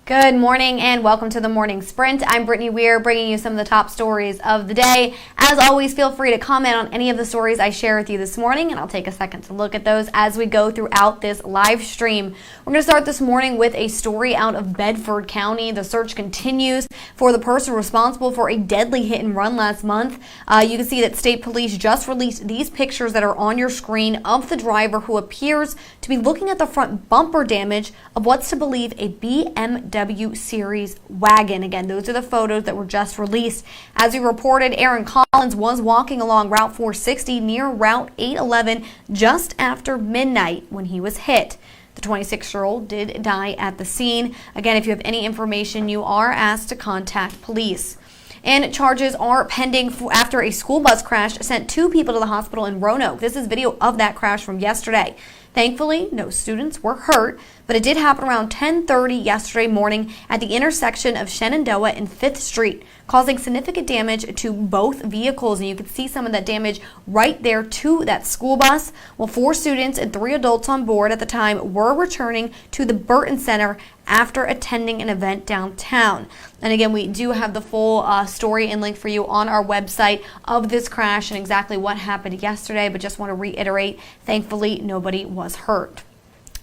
Good morning and welcome to the Morning Sprint. I'm Brittany Weir, bringing you some of the top stories of the day. As always, feel free to comment on any of the stories I share with you this morning, and I'll take a second to look at those as we go throughout this live stream. We're going to start this morning with a story out of Bedford County. The search continues for the person responsible for a deadly hit and run last month. You can see that state police just released these pictures that are on your screen of the driver who appears to be looking at the front bumper damage of what's to believe a BMW Series wagon. Again, those are the photos that were just released. As we reported, Aaron Collins was walking along Route 460 near Route 811 just after midnight when he was hit. The 26-year-old did die at the scene. Again, if you have any information, you are asked to contact police. And charges are pending after a school bus crash sent 2 people to the hospital in Roanoke. This is video of that crash from yesterday. Thankfully, no students were hurt, but it did happen around 10:30 yesterday morning at the intersection of Shenandoah and 5th Street, causing significant damage to both vehicles. And you can see some of that damage right there to that school bus. Well, 4 students and 3 adults on board at the time were returning to the Burton Center after attending an event downtown. And again, we do have the full story and link for you on our website of this crash and exactly what happened yesterday, but just want to reiterate, thankfully, nobody was hurt.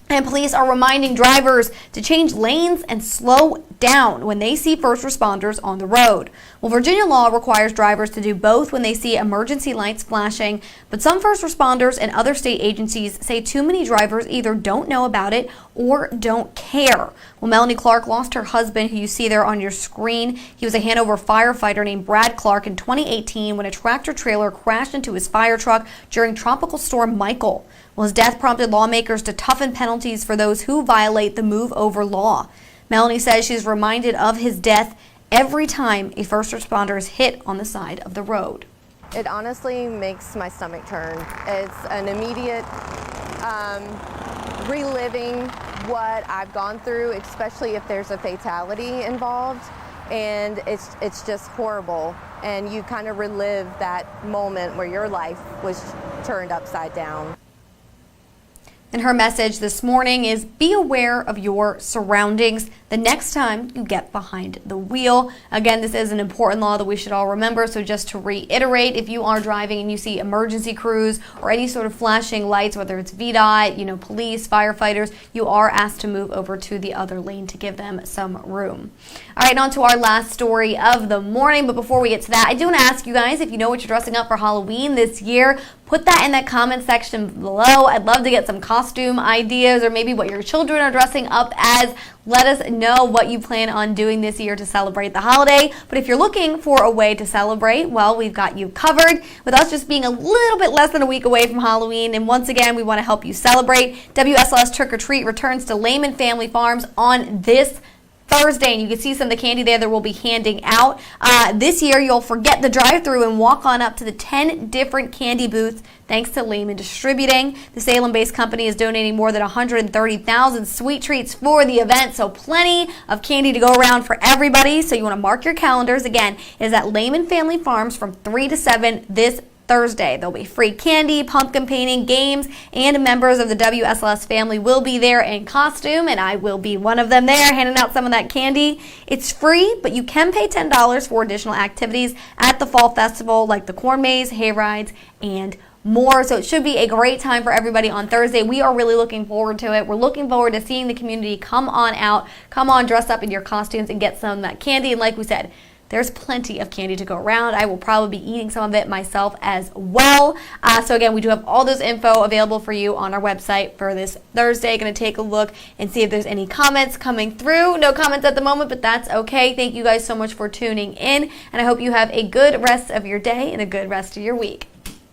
And police are reminding drivers to change lanes and slow down when they see first responders on the road. Well, Virginia law requires drivers to do both when they see emergency lights flashing, but some first responders and other state agencies say too many drivers either don't know about it or don't care. Well, Melanie Clark lost her husband, who you see there on your screen. He was a Hanover firefighter named Brad Clark in 2018 when a tractor trailer crashed into his fire truck during Tropical Storm Michael. Well, his death prompted lawmakers to toughen penalties for those who violate the move over law. Melanie says she's reminded of his death every time a first responder is hit on the side of the road. It honestly makes my stomach turn. It's an immediate reliving what I've gone through, especially if there's a fatality involved. And it's just horrible. And you kind of relive that moment where your life was turned upside down. And her message this morning is be aware of your surroundings the next time you get behind the wheel. Again, this is an important law that we should all remember. So just to reiterate, if you are driving and you see emergency crews or any sort of flashing lights, whether it's VDOT, police, firefighters, you are asked to move over to the other lane to give them some room. All right, on to our last story of the morning. But before we get to that, I do want to ask you guys, if you know what you're dressing up for Halloween this year, put that in the comment section below. I'd love to get some costume ideas or maybe what your children are dressing up as. Let us know what you plan on doing this year to celebrate the holiday. But if you're looking for a way to celebrate, well, we've got you covered. With us just being a little bit less than a week away from Halloween, and once again, we want to help you celebrate. WSLS Trick or Treat returns to Lehman Family Farms on this Thursday, and you can see some of the candy there that we'll be handing out. This year, you'll forget the drive-thru and walk on up to the 10 different candy booths thanks to Lehman Distributing. The Salem-based company is donating more than 130,000 sweet treats for the event, so plenty of candy to go around for everybody. So you want to mark your calendars. Again, it is at Lehman Family Farms from 3 to 7 this Thursday. There'll be free candy, pumpkin painting, games, and members of the WSLS family will be there in costume, and I will be one of them there handing out some of that candy. It's free, but you can pay $10 for additional activities at the Fall Festival, like the corn maze, hay rides, and more. So it should be a great time for everybody on Thursday. We are really looking forward to it. We're looking forward to seeing the community come on out, come on, dress up in your costumes, and get some of that candy. And like we said, there's plenty of candy to go around. I will probably be eating some of it myself as well. So again, we do have all those info available for you on our website for this Thursday. Going to take a look and see if there's any comments coming through. No comments at the moment, but that's okay. Thank you guys so much for tuning in, and I hope you have a good rest of your day and a good rest of your week.